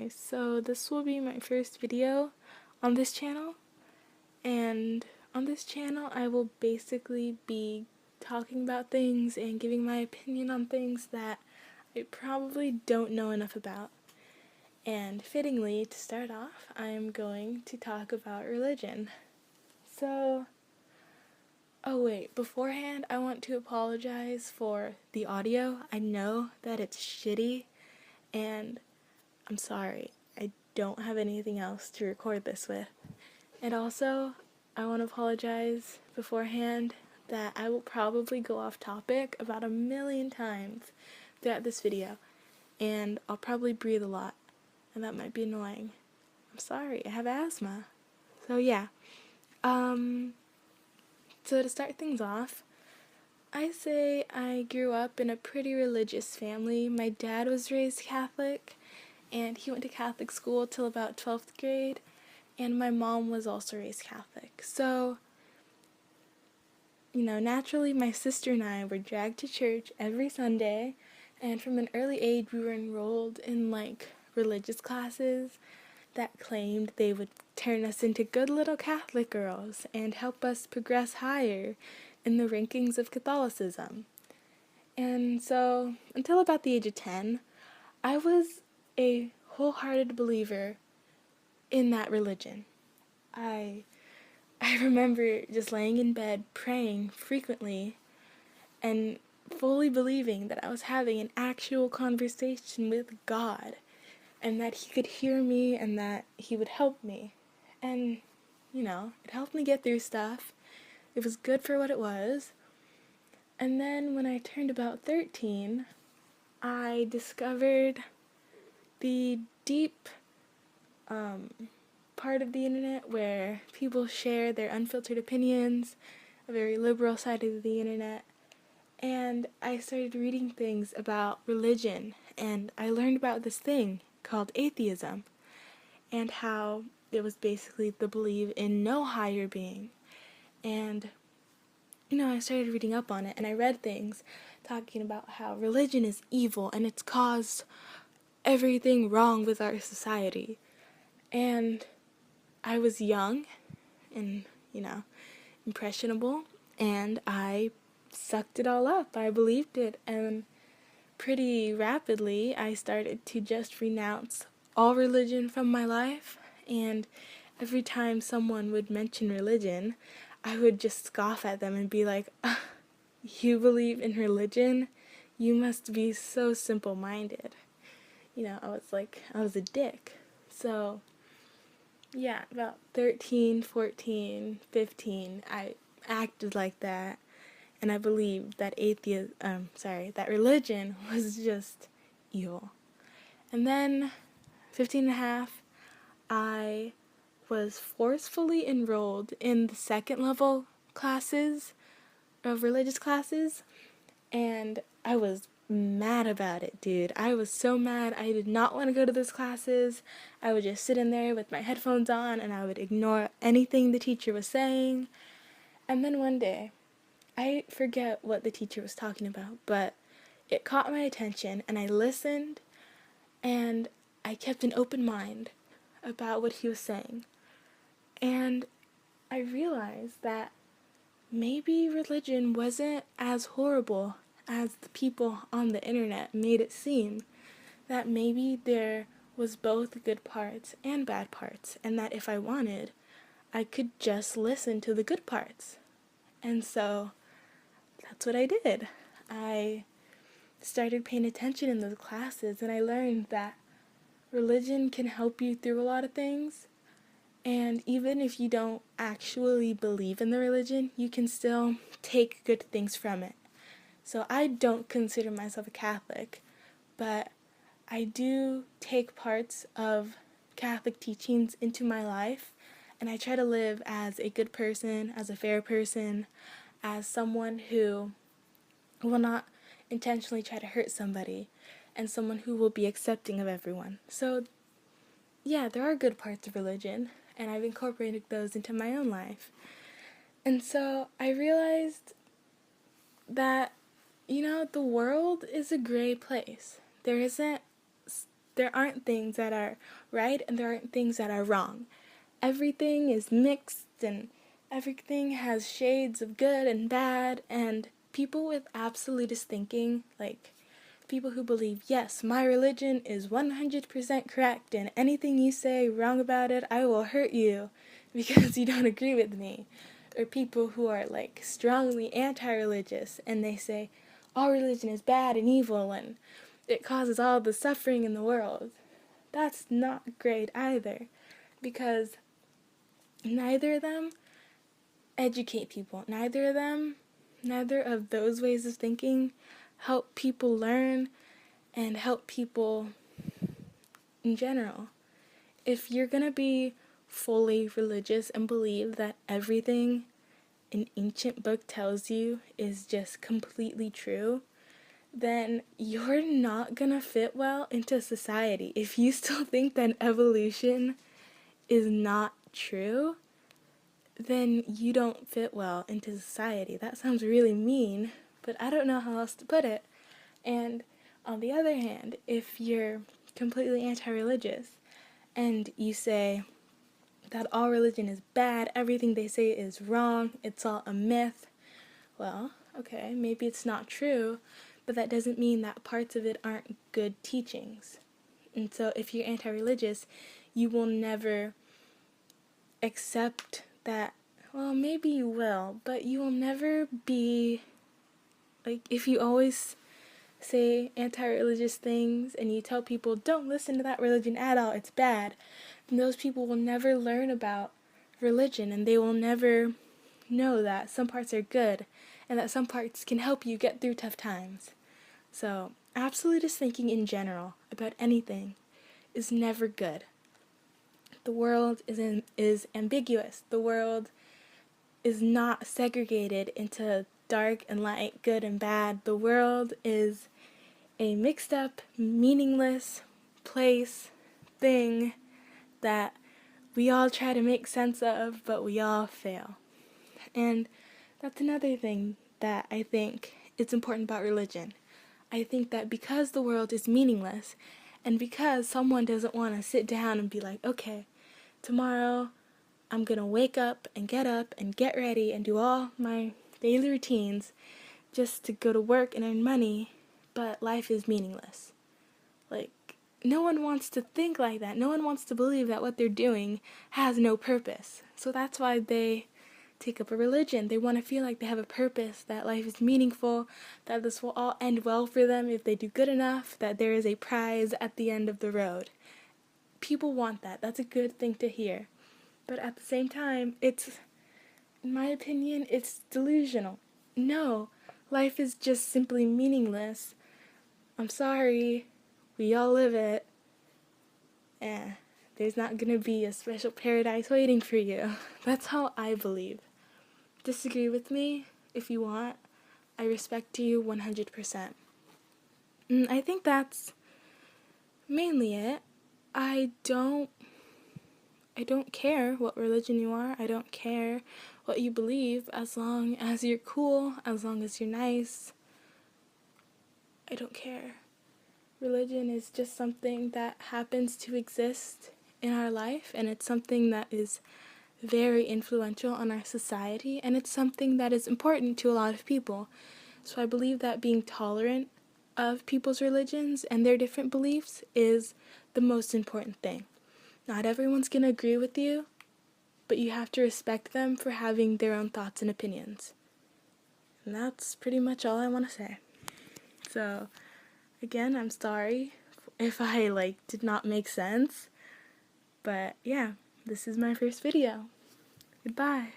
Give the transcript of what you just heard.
Hi, so this will be my first video on this channel, and on this channel I will basically be talking about things and giving my opinion on things that I probably don't know enough about. And fittingly, to start off, I'm going to talk about religion. So, oh wait, beforehand I want to apologize for the audio. I know that it's shitty, and I'm sorry. I don't have anything else to record this with. And also, I want to apologize beforehand that I will probably go off topic about 1,000,000 times throughout this video. And I'll probably breathe a lot. And that might be annoying. I'm sorry, I have asthma. So yeah. So to start things off, I say I grew up in a pretty religious family. My dad was raised Catholic, and he went to Catholic school till about 12th grade, and my mom was also raised Catholic. So, naturally my sister and I were dragged to church every Sunday, and from an early age we were enrolled in religious classes that claimed they would turn us into good little Catholic girls and help us progress higher in the rankings of Catholicism. And so, until about the age of 10, I was a wholehearted believer in that religion. I remember just laying in bed praying frequently and fully believing that I was having an actual conversation with God and that he could hear me and that he would help me. And, it helped me get through stuff. It was good for what it was. And then when I turned about 13, I discovered the deep part of the internet where people share their unfiltered opinions, a very liberal side of the internet, and I started reading things about religion, and I learned about this thing called atheism, and how it was basically the belief in no higher being. And I started reading up on it, and I read things talking about how religion is evil and it's caused everything wrong with our society. And I was young and, impressionable, and I sucked it all up. I believed it, and pretty rapidly I started to just renounce all religion from my life, and every time someone would mention religion, I would just scoff at them and be like, you believe in religion? You must be so simple-minded. I was a dick. So, yeah, about 13, 14, 15, I acted like that, and I believed that that religion was just evil. And then, 15 and a half, I was forcefully enrolled in the second level classes of religious classes, and I was mad about it, dude. I was so mad. I did not want to go to those classes. I would just sit in there with my headphones on, and I would ignore anything the teacher was saying. And then one day, I forget what the teacher was talking about, but it caught my attention, and I listened, and I kept an open mind about what he was saying. And I realized that maybe religion wasn't as horrible as the people on the internet made it seem. That maybe there was both good parts and bad parts, and that if I wanted, I could just listen to the good parts. And so that's what I did. I started paying attention in those classes, and I learned that religion can help you through a lot of things. And even if you don't actually believe in the religion, you can still take good things from it. So I don't consider myself a Catholic, but I do take parts of Catholic teachings into my life, and I try to live as a good person, as a fair person, as someone who will not intentionally try to hurt somebody, and someone who will be accepting of everyone. So, yeah, there are good parts of religion, and I've incorporated those into my own life. And so I realized that, the world is a gray place. There isn't There aren't things that are right and there aren't things that are wrong. Everything is mixed and everything has shades of good and bad, and people with absolutist thinking, like people who believe, yes, my religion is 100% correct and anything you say wrong about it, I will hurt you because you don't agree with me. Or people who are like strongly anti-religious and they say all religion is bad and evil and it causes all the suffering in the world. That's not great either, because neither of them educate people. Neither of those ways of thinking help people learn and help people in general. If you're going to be fully religious and believe that everything an ancient book tells you is just completely true, then you're not going to fit well into society. If you still think that evolution is not true, then you don't fit well into society. That sounds really mean, but I don't know how else to put it. And on the other hand, if you're completely anti-religious and you say that all religion is bad, everything they say is wrong, it's all a myth, well, okay, maybe it's not true, but that doesn't mean that parts of it aren't good teachings. And so if you're anti-religious, you will never accept that, well, maybe you will, but you will never be, like, if you always say anti-religious things and you tell people, don't listen to that religion at all, it's bad, then those people will never learn about religion and they will never know that some parts are good and that some parts can help you get through tough times. So, absolutist thinking in general about anything is never good. The world is ambiguous. The world is not segregated into dark and light, good and bad. The world is a mixed up, meaningless place, thing that we all try to make sense of, but we all fail. And that's another thing that I think is important about religion. I think that because the world is meaningless, and because someone doesn't want to sit down and be like, okay, tomorrow I'm going to wake up and get ready and do all my daily routines just to go to work and earn money, but life is meaningless. Like, no one wants to think like that. No one wants to believe that what they're doing has no purpose. So that's why they take up a religion. They want to feel like they have a purpose, that life is meaningful, that this will all end well for them if they do good enough, that there is a prize at the end of the road. People want that. That's a good thing to hear. But at the same time, in my opinion, it's delusional. No, life is just simply meaningless. I'm sorry, we all live it. There's not gonna be a special paradise waiting for you. That's how I believe. Disagree with me if you want. I respect you 100%. I think that's mainly it. I don't care what religion you are. I don't care what you believe, as long as you're cool, as long as you're nice. I don't care. Religion is just something that happens to exist in our life, and it's something that is very influential on our society, and it's something that is important to a lot of people. So I believe that being tolerant of people's religions and their different beliefs is the most important thing. Not everyone's going to agree with you, but you have to respect them for having their own thoughts and opinions. And that's pretty much all I want to say. So, again, I'm sorry if I did not make sense. But yeah, this is my first video. Goodbye.